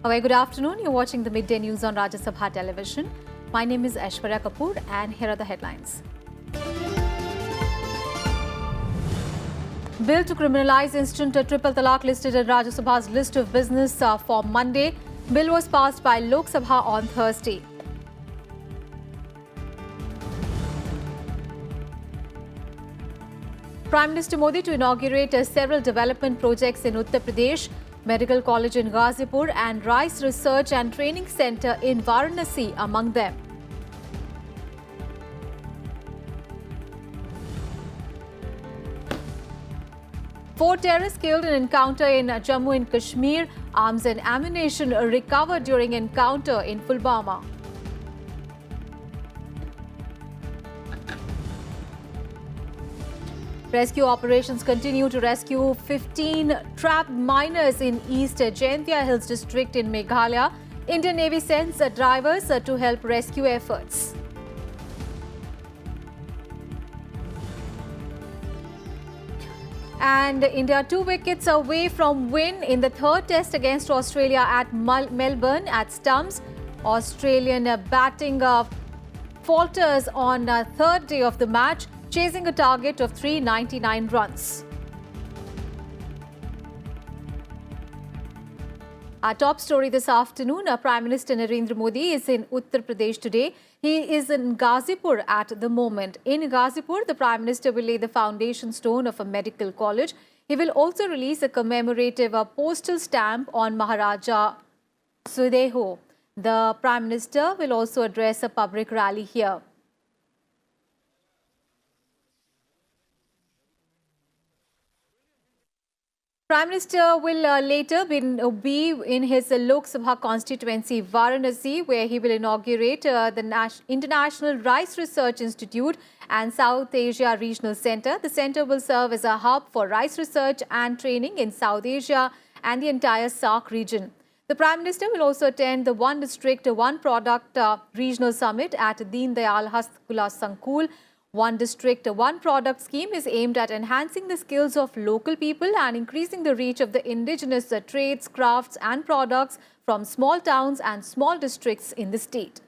A very good afternoon. You're watching the midday news on Rajya Sabha television. My name is Aishwarya Kapoor and here are the headlines. Bill to criminalize instant triple talaq listed in Rajya Sabha's list of business for Monday. Bill was passed by Lok Sabha on Thursday. Prime Minister Modi to inaugurate several development projects in Uttar Pradesh, Medical College in Ghazipur and Rice Research and Training Center in Varanasi among them. Four terrorists killed in encounter in Jammu and Kashmir. Arms and ammunition recovered during encounter in PULWAMA. Rescue operations continue to rescue 15 trapped miners in East Jaintia Hills district in Meghalaya. Indian Navy sends drivers to help rescue efforts. And India 2 wickets away from win in the third test against Australia at Melbourne at stumps. Australian batting falters on third day of the match, chasing a target of 399 runs. Our top story this afternoon, Prime Minister Narendra Modi is in Uttar Pradesh today. He is in Ghazipur at the moment. In Ghazipur, the Prime Minister will lay the foundation stone of a medical college. He will also release a commemorative postal stamp on Maharaja Sudeho. The Prime Minister will also address a public rally here. Prime Minister will later be in his Lok Sabha constituency Varanasi, where he will inaugurate the International Rice Research Institute and South Asia Regional Centre. The centre will serve as a hub for rice research and training in South Asia and the entire SAARC region. The Prime Minister will also attend the One District, One Product Regional Summit at Deen Dayal Hastkala Sankul. One District, One Product scheme is aimed at enhancing the skills of local people and increasing the reach of the indigenous trades, crafts and products from small towns and small districts in the state.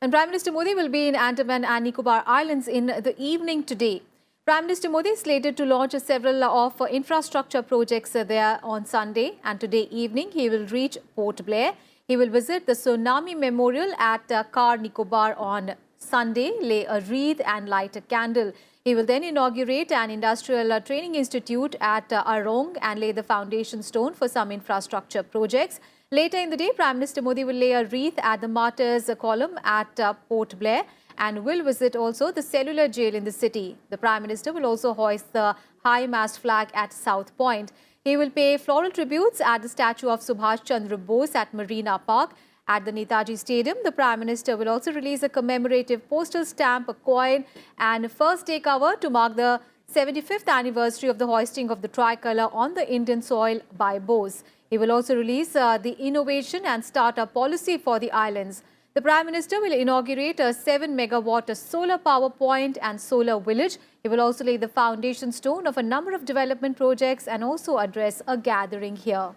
And Prime Minister Modi will be in Andaman and Nicobar Islands in the evening today. Prime Minister Modi is slated to launch several of infrastructure projects there on Sunday, and today evening he will reach Port Blair. He will visit the Tsunami Memorial at Car Nicobar on Sunday, lay a wreath and light a candle. He will then inaugurate an industrial training institute at Arong and lay the foundation stone for some infrastructure projects. Later in the day, Prime Minister Modi will lay a wreath at the Martyrs Column at Port Blair and will visit also the cellular jail in the city. The Prime Minister will also hoist the high-mast flag at South Point. He will pay floral tributes at the statue of Subhash Chandra Bose at Marina Park. At the Netaji Stadium, the Prime Minister will also release a commemorative postal stamp, a coin and a first day cover to mark the 75th anniversary of the hoisting of the tricolour on the Indian soil by Bose. He will also release the innovation and startup policy for the islands. The Prime Minister will inaugurate a 7-megawatt solar power point and solar village. He will also lay the foundation stone of a number of development projects and also address a gathering here.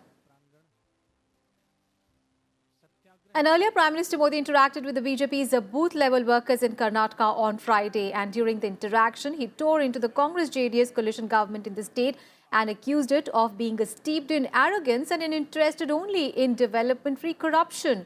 And earlier, Prime Minister Modi interacted with the BJP's booth-level workers in Karnataka on Friday. And during the interaction, he tore into the Congress-JDS coalition government in the state and accused it of being steeped in arrogance and interested only in development-free corruption.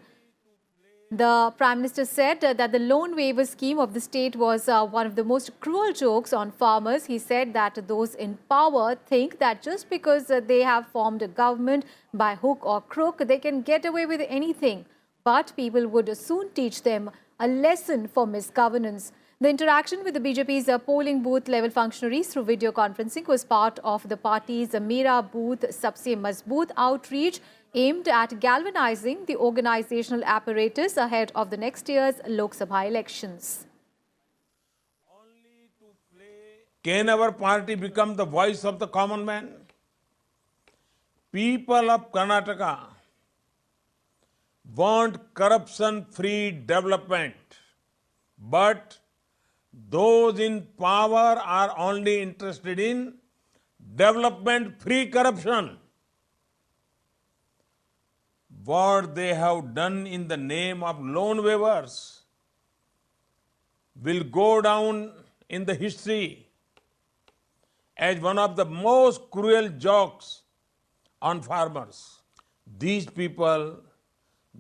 The Prime Minister said that the loan waiver scheme of the state was one of the most cruel jokes on farmers. He said that those in power think that just because they have formed a government by hook or crook, they can get away with anything. But people would soon teach them a lesson for misgovernance. The interaction with the BJP's polling booth level functionaries through video conferencing was part of the party's Mera Booth Sabse Mazboot outreach aimed at galvanizing the organizational apparatus ahead of the next year's Lok Sabha elections. Can our party become the voice of the common man? People of Karnataka want corruption-free development, but those in power are only interested in development-free corruption. what they have done in the name of loan waivers will go down in the history as one of the most cruel jokes on farmers. These people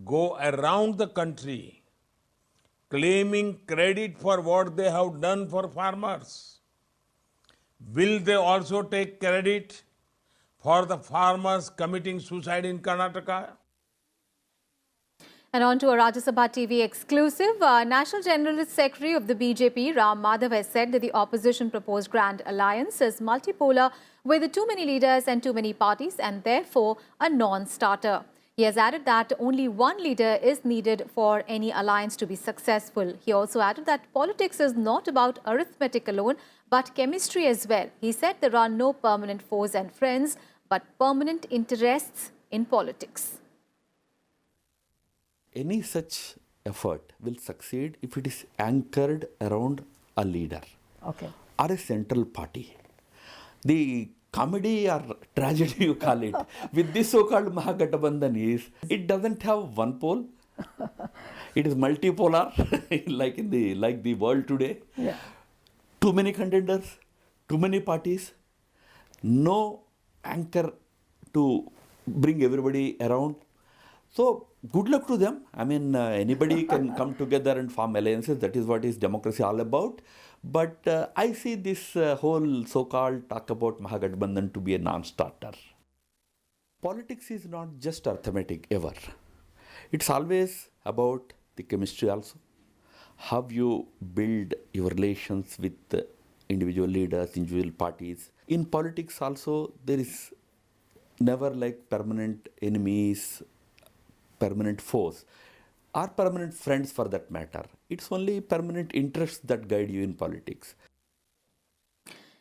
go around the country claiming credit for what they have done for farmers. Will they also take credit for the farmers committing suicide in Karnataka? And on to a Rajya Sabha TV exclusive. National General Secretary of the BJP, Ram Madhav, has said that the opposition proposed grand alliance is multipolar with too many leaders and too many parties and therefore a non-starter. He has added that only one leader is needed for any alliance to be successful. He also added that politics is not about arithmetic alone, but chemistry as well. He said there are no permanent foes and friends, but permanent interests in politics. Any such effort will succeed if it is anchored around a leader or a central party. The comedy or tragedy, you call it, with this so-called Mahagathbandhan is, it doesn't have one pole. It is multipolar, like the world today. Yeah. Too many contenders, too many parties, no anchor to bring everybody around. So, good luck to them. I mean, anybody can come together and form alliances. That is what is democracy all about. But I see this whole so-called talk about Mahagathbandhan to be a non-starter. Politics is not just arithmetic ever. It's always about the chemistry also. How you build your relations with individual leaders, individual parties. In politics also, there is never like permanent enemies, permanent foes, or permanent friends for that matter. It's only permanent interests that guide you in politics.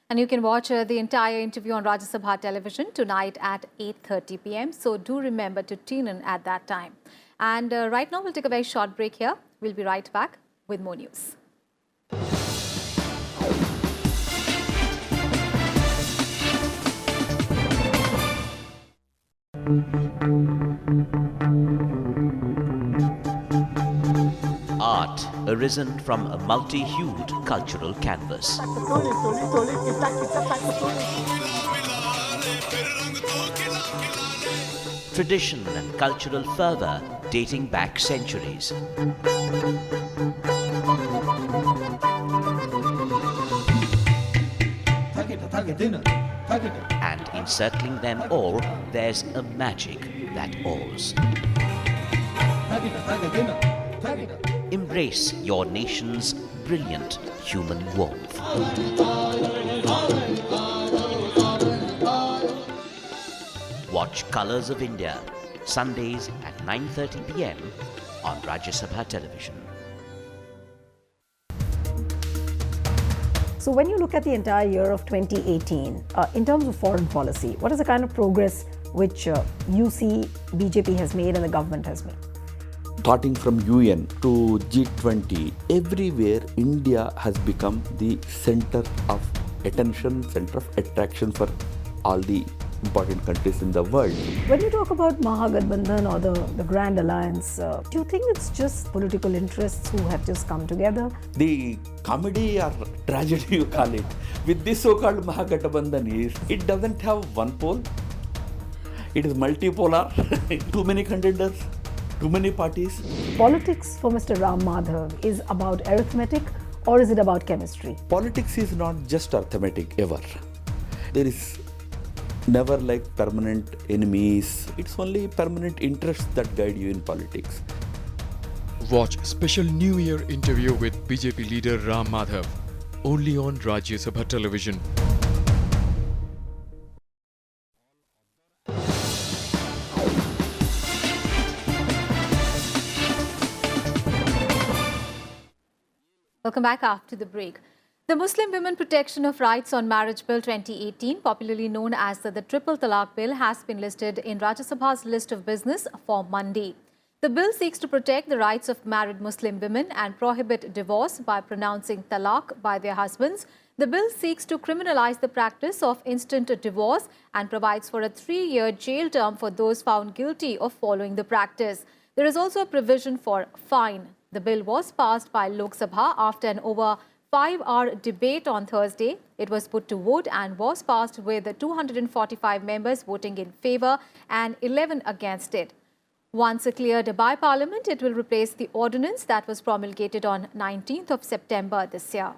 And you can watch the entire interview on Rajya Sabha television tonight at 8:30 p.m. So do remember to tune in at that time. And right now we'll take a very short break here. We'll be right back with more news. Art arisen from a multi-hued cultural canvas. Tradition and cultural fervour dating back centuries. And encircling them all, there's a magic that awes. Embrace your nation's brilliant human warmth. Watch Colours of India, Sundays at 9:30 p.m. on Rajya Sabha television. So when you look at the entire year of 2018, in terms of foreign policy, what is the kind of progress which you see BJP has made and the government has made? Starting from UN to G20, everywhere India has become the center of attention, center of attraction for all the important countries in the world. When you talk about Mahagathbandhan or the Grand Alliance, do you think it's just political interests who have just come together? The comedy or tragedy, you call it, with this so-called Mahagathbandhan is, it doesn't have one pole. It is multipolar, too many contenders, too many parties. Politics for Mr. Ram Madhav is about arithmetic or is it about chemistry? Politics is not just arithmetic ever. There is never like permanent enemies. It's only permanent interests that guide you in politics. Watch special New Year interview with BJP leader Ram Madhav only on Rajya Sabha television. Welcome back after the break. The Muslim Women Protection of Rights on Marriage Bill 2018, popularly known as the Triple Talaq Bill, has been listed in Rajya Sabha's list of business for Monday. The bill seeks to protect the rights of married Muslim women and prohibit divorce by pronouncing talaq by their husbands. The bill seeks to criminalize the practice of instant divorce and provides for a 3-year jail term for those found guilty of following the practice. There is also a provision for fine. The bill was passed by Lok Sabha after an over 5-hour debate on Thursday. It was put to vote and was passed with 245 members voting in favour and 11 against it. Once cleared by Parliament, it will replace the ordinance that was promulgated on 19th of September this year.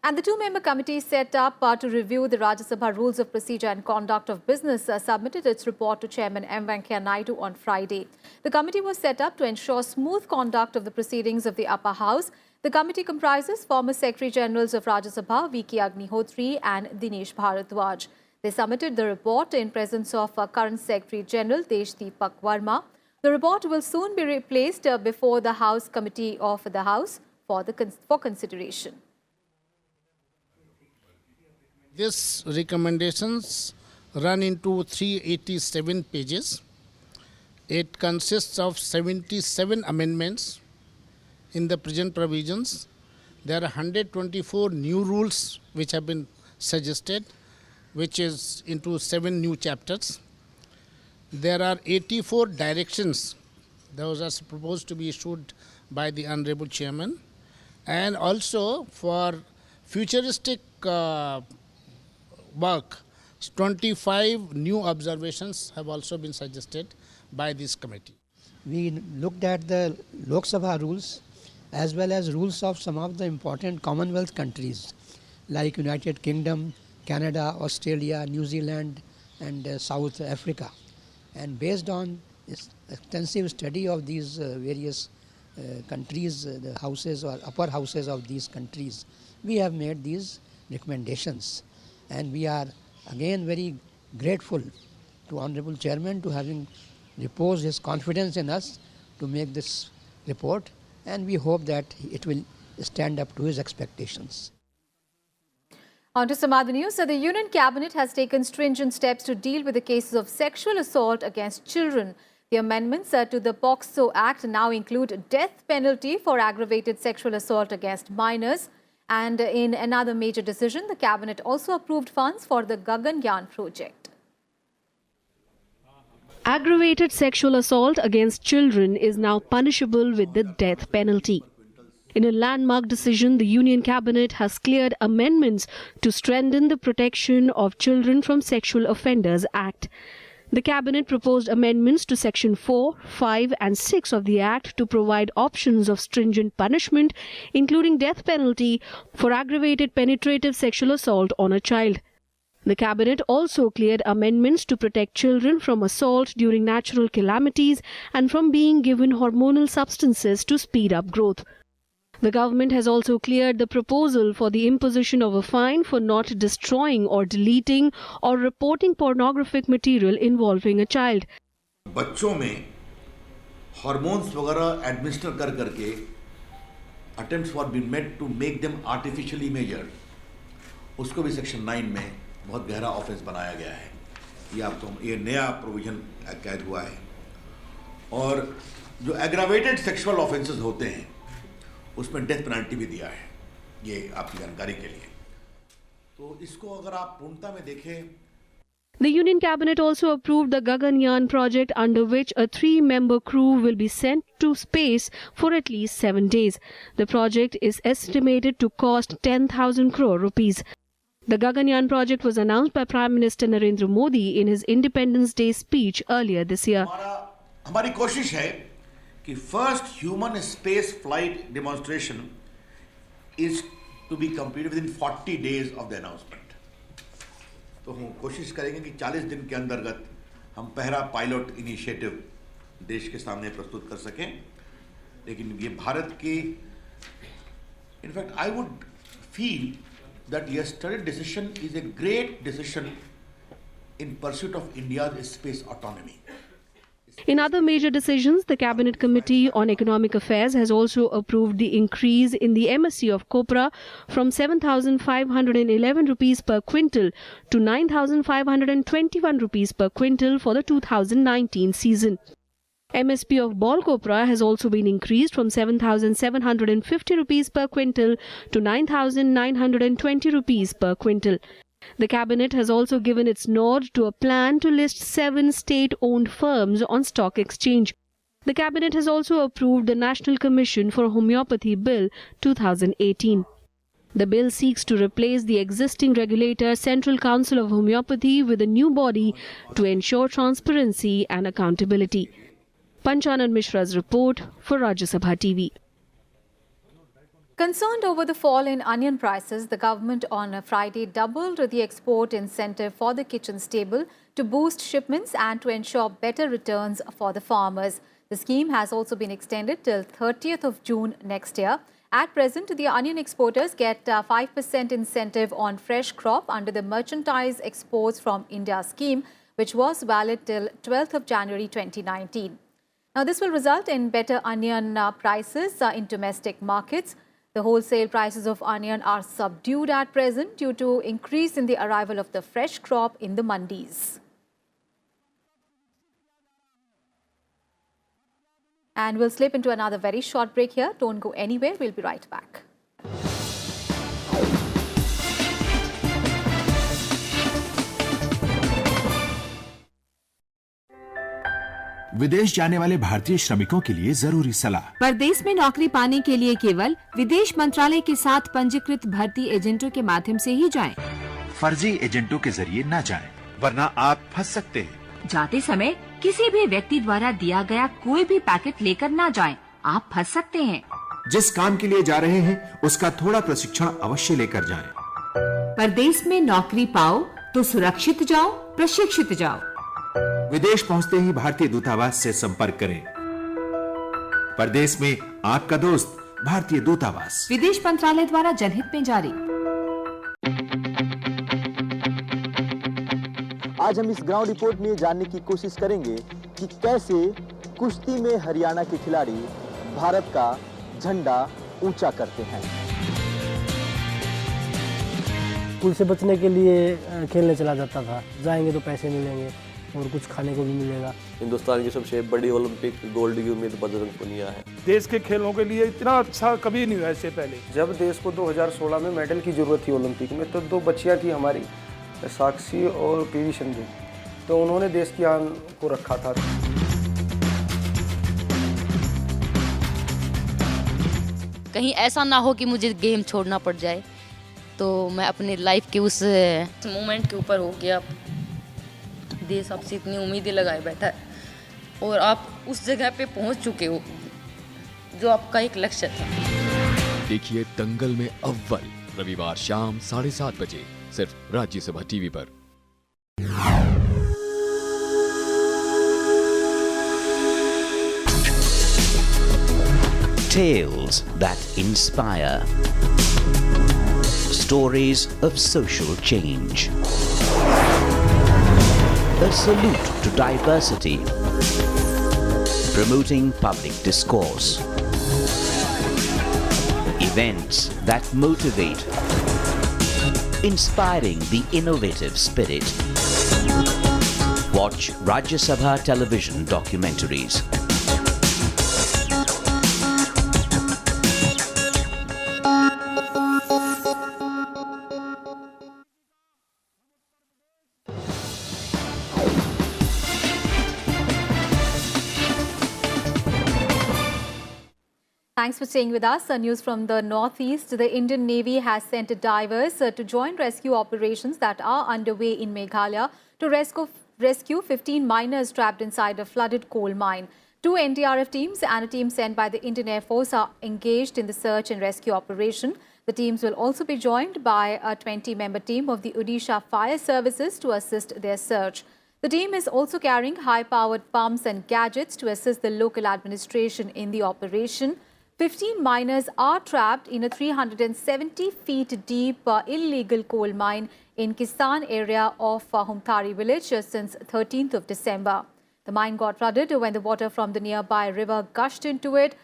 And the 2-member committee set up to review the Rajya Sabha Rules of Procedure and Conduct of Business submitted its report to Chairman M. Venkaiah Naidu on Friday. The committee was set up to ensure smooth conduct of the proceedings of the upper house. The committee comprises former Secretary Generals of Rajya Sabha, V.K. Agnihotri and Dinesh Bharadwaj. They submitted the report in presence of current Secretary General DEEPAK VERMA. The report will soon be placed before the House Committee of the House for consideration. These recommendations run into 387 pages. It consists of 77 amendments in the present provisions. There are 124 new rules which have been suggested, which is into 7 new chapters. There are 84 directions. Those are proposed to be issued by the Honorable Chairman. And also for futuristic work, 25 new observations have also been suggested by this committee. We looked at the Lok Sabha rules as well as rules of some of the important Commonwealth countries like United Kingdom, Canada, Australia, New Zealand and South Africa. And based on this extensive study of these various countries, the houses or upper houses of these countries, we have made these recommendations. And we are again very grateful to Honorable Chairman to having reposed his confidence in us to make this report, and we hope that it will stand up to his expectations. On to some other news. The Union Cabinet has taken stringent steps to deal with the cases of sexual assault against children. The amendments to the POCSO Act now include death penalty for aggravated sexual assault against minors. And in another major decision, the Cabinet also approved funds for the Gaganyaan project. Aggravated sexual assault against children is now punishable with the death penalty. In a landmark decision, the Union Cabinet has cleared amendments to strengthen the Protection of Children from Sexual Offenders Act. The Cabinet proposed amendments to Section 4, 5 and 6 of the Act to provide options of stringent punishment, including death penalty for aggravated penetrative sexual assault on a child. The Cabinet also cleared amendments to protect children from assault during natural calamities and from being given hormonal substances to speed up growth. The government has also cleared the proposal for the imposition of a fine for not destroying or deleting or reporting pornographic material involving a child. बच्चों में hormones वगैरह administer कर करके attempts were being made to make them artificially measured. उसको भी section 9 में बहुत गहरा ऑफेंस बनाया गया है. ये नया प्रोविजन कैद हुआ है. और जो aggravated sexual offenses होते हैं उसमें डेथ पेनल्टी भी दिया है. ये आपकी जानकारी के लिए. तो इसको अगर आप पूर्णता में देखें. The Union Cabinet also approved the Gaganyaan project, under which a 3-member crew will be sent to space for at least 7 days. The project is estimated to cost 10,000 crore rupees. The Gaganyaan project was announced by Prime Minister Narendra Modi in his Independence Day speech earlier this year. हमारी कोशिश है कि first human space flight demonstration is to be completed within 40 days of the announcement. तो हम कोशिश करेंगे कि 40 दिन के अंतर्गत हम पहला पायलट इनिशिएटिव देश के सामने प्रस्तुत कर सकें. लेकिन ये भारत की, in fact I would feel that yesterday's decision is a great decision in pursuit of India's space autonomy. In other major decisions, the Cabinet Committee on Economic Affairs has also approved the increase in the MSC of copra from 7,511 rupees per quintal to 9,521 rupees per quintal for the 2019 season. MSP of ball copra has also been increased from 7,750 rupees per quintal to 9,920 rupees per quintal. The cabinet has also given its nod to a plan to list 7 state-owned firms on stock exchange. The cabinet has also approved the National Commission for Homeopathy Bill 2018. The bill seeks to replace the existing regulator Central Council of Homeopathy with a new body to ensure transparency and accountability. Panchanan Mishra's report for Rajya Sabha TV. Concerned over the fall in onion prices, the government on Friday doubled the export incentive for the kitchen table to boost shipments and to ensure better returns for the farmers. The scheme has also been extended till 30th of June next year. At present, the onion exporters get 5% incentive on fresh crop under the Merchandise Exports from India scheme, which was valid till 12th of January 2019. Now, this will result in better onion prices in domestic markets. The wholesale prices of onion are subdued at present due to increase in the arrival of the fresh crop in the mandis. And we'll slip into another very short break here. Don't go anywhere. We'll be right back. विदेश जाने वाले भारतीय श्रमिकों के लिए जरूरी सलाह। परदेश में नौकरी पाने के लिए केवल विदेश मंत्रालय के साथ पंजीकृत भर्ती एजेंटों के माध्यम से ही जाएं। फर्जी एजेंटों के जरिए न जाएं, वरना आप फंस सकते हैं। जाते समय किसी भी व्यक्ति द्वारा दिया गया कोई भी पैकेट लेकर न जाएं, आप फंस सकते हैं। जिस काम के लिए जा रहे हैं उसका थोड़ा प्रशिक्षण अवश्य लेकर जाएं। परदेश में नौकरी पाओ तो सुरक्षित जाओ, प्रशिक्षित जाओ। विदेश पहुंचते ही भारतीय दूतावास से संपर्क करें। परदेश में आपका दोस्त भारतीय दूतावास। विदेश मंत्रालय द्वारा जनहित में जारी। आज हम इस ग्राउंड रिपोर्ट में जानने की कोशिश करेंगे कि कैसे कुश्ती में हरियाणा के खिलाड़ी भारत का झंडा ऊंचा करते हैं। स्कूल से बचने के लिए खेलने चला जाता था। जाएंगे तो पैसे मिलेंगे और कुछ खाने को भी मिलेगा। हिंदुस्तान की सबसे बड़ी ओलंपिक गोल्ड की उम्मीद बजरंग पुनिया है। देश के खेलों के लिए इतना अच्छा कभी नहीं हुआ इससे पहले। जब देश को 2016 में मेडल की जरूरत थी ओलंपिक में, तो 2 बच्चियां थी हमारी, साक्षी और पीवी सिंधु, तो उन्होंने देश की आन को रखा था। कहीं ऐसा ना हो कि मुझे गेम छोड़ना पड़ जाए, तो मैं अपने लाइफ के उस मोमेंट के ऊपर हो गया। देश आपसे इतनी उम्मीदें लगाए बैठा है और आप उस जगह पे पहुंच चुके हो जो आपका एक लक्ष्य था। देखिए दंगल में अव्वल रविवार शाम 7:30 बजे सिर्फ राज्यसभा टीवी पर। Tales that inspire. Stories of social change. A salute to diversity. Promoting public discourse. Events that motivate. Inspiring the innovative spirit. Watch Rajya Sabha television documentaries. Thanks for staying with us. News from the Northeast. The Indian Navy has sent divers to join rescue operations that are underway in Meghalaya to rescue 15 miners trapped inside a flooded coal mine. 2 NDRF teams and a team sent by the Indian Air Force are engaged in the search and rescue operation. The teams will also be joined by a 20-member team of the Odisha Fire Services to assist their search. The team is also carrying high-powered pumps and gadgets to assist the local administration in the operation. 15 miners are trapped in a 370 feet deep illegal coal mine in Kisan area of Humthari village since 13th of December. The mine got flooded when the water from the nearby river gushed into it.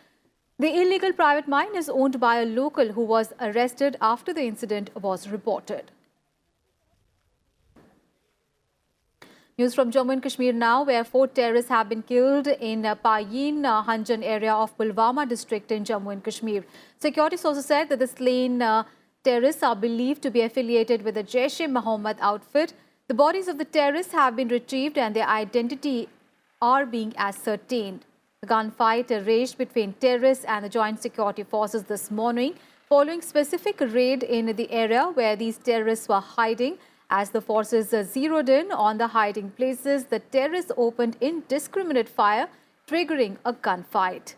The illegal private mine is owned by a local who was arrested after the incident was reported. News from Jammu and Kashmir now, where 4 terrorists have been killed in Payin Hanjan area of Pulwama district in Jammu and Kashmir. Security sources said that the slain terrorists are believed to be affiliated with the Jaish-e-Mohammed outfit. The bodies of the terrorists have been retrieved and their identity are being ascertained. The gunfight raged between terrorists and the joint security forces this morning, following specific raid in the area where these terrorists were hiding. As the forces zeroed in on the hiding places, the terrorists opened indiscriminate fire, triggering a gunfight.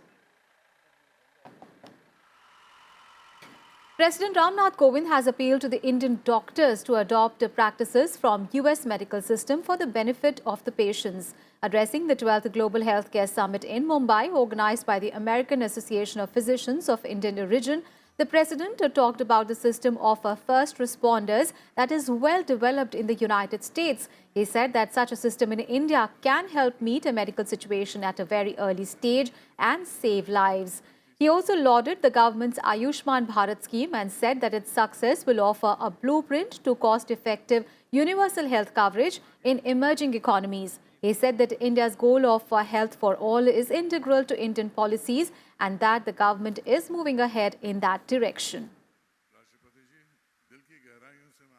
President Ramnath Kovind has appealed to the Indian doctors to adopt practices from US medical system for the benefit of the patients. Addressing the 12th Global Healthcare Summit in Mumbai, organized by the American Association of Physicians of Indian origin, the President talked about the system of first responders that is well developed in the United States. He said that such a system in India can help meet a medical situation at a very early stage and save lives. He also lauded the government's Ayushman Bharat scheme and said that its success will offer a blueprint to cost-effective universal health coverage in emerging economies. He said that India's goal of health for all is integral to Indian policies and that the government is moving ahead in that direction.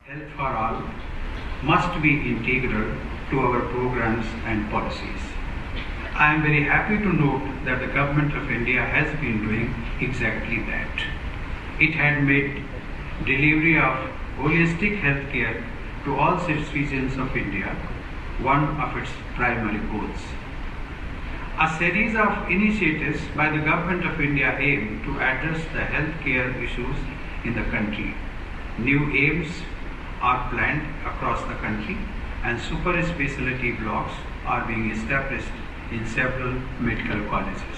Health for all must be integral to our programs and policies. I am very happy to note that the Government of India has been doing exactly that. It had made delivery of holistic healthcare to all citizens of India one of its primary goals. A series of initiatives by the Government of India aim to address the healthcare issues in the country. New aims are planned across the country and super specialty blocks are being established in several medical colleges.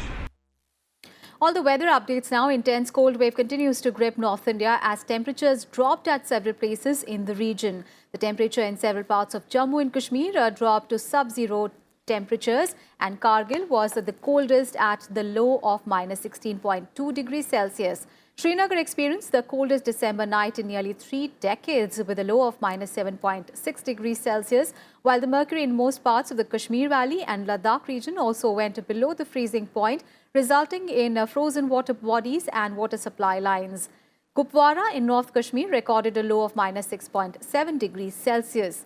All the weather updates now. Intense cold wave continues to grip North India as temperatures dropped at several places in the region. The temperature in several parts of Jammu and Kashmir dropped to sub-zero temperatures, and Kargil was the coldest at the low of -16.2 degrees Celsius. Srinagar experienced the coldest December night in nearly 3 decades with a low of -7.6 degrees Celsius, while the mercury in most parts of the Kashmir Valley and Ladakh region also went below the freezing point, resulting in frozen water bodies and water supply lines. Kupwara in North Kashmir recorded a low of -6.7 degrees Celsius.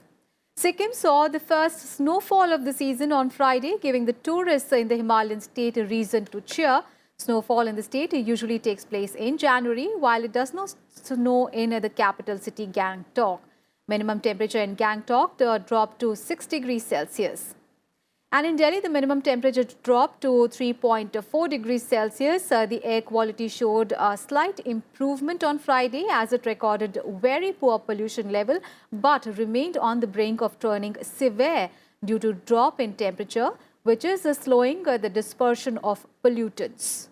Sikkim saw the first snowfall of the season on Friday, giving the tourists in the Himalayan state a reason to cheer. Snowfall in the state usually takes place in January, while it does not snow in the capital city Gangtok. Minimum temperature in Gangtok dropped to 6 degrees Celsius. And in Delhi, the minimum temperature dropped to 3.4 degrees Celsius. The air quality showed a slight improvement on Friday as it recorded very poor pollution level, but remained on the brink of turning severe due to drop in temperature, which is slowing the dispersion of pollutants.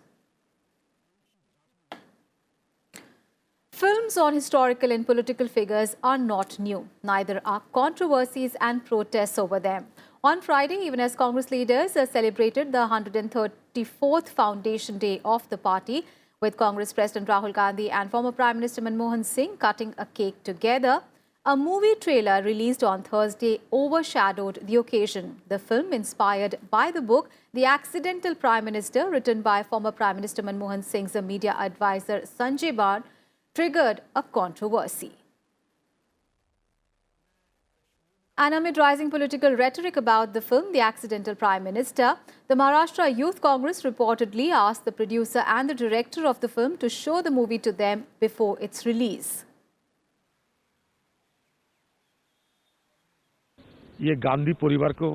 Films on historical and political figures are not new. Neither are controversies and protests over them. On Friday, even as Congress leaders celebrated the 134th Foundation Day of the party, with Congress President Rahul Gandhi and former Prime Minister Manmohan Singh cutting a cake together, a movie trailer released on Thursday overshadowed the occasion. The film, inspired by the book The Accidental Prime Minister, written by former Prime Minister Manmohan Singh's media advisor Sanjay Bard, triggered a controversy. And amid rising political rhetoric about the film The Accidental Prime Minister, the Maharashtra Youth Congress reportedly asked the producer and the director of the film to show the movie to them before its release. ये गांधी परिवार को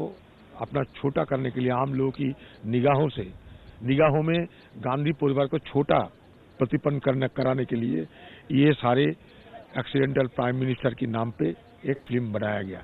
अपना छोटा करने के लिए आम लोगों की निगाहों में गांधी परिवार को छोटा प्रतिपन्न कराने के लिए ये सारे एक्सीडेंटल प्राइम मिनिस्टर के नाम पे एक फिल्म बनाया गया।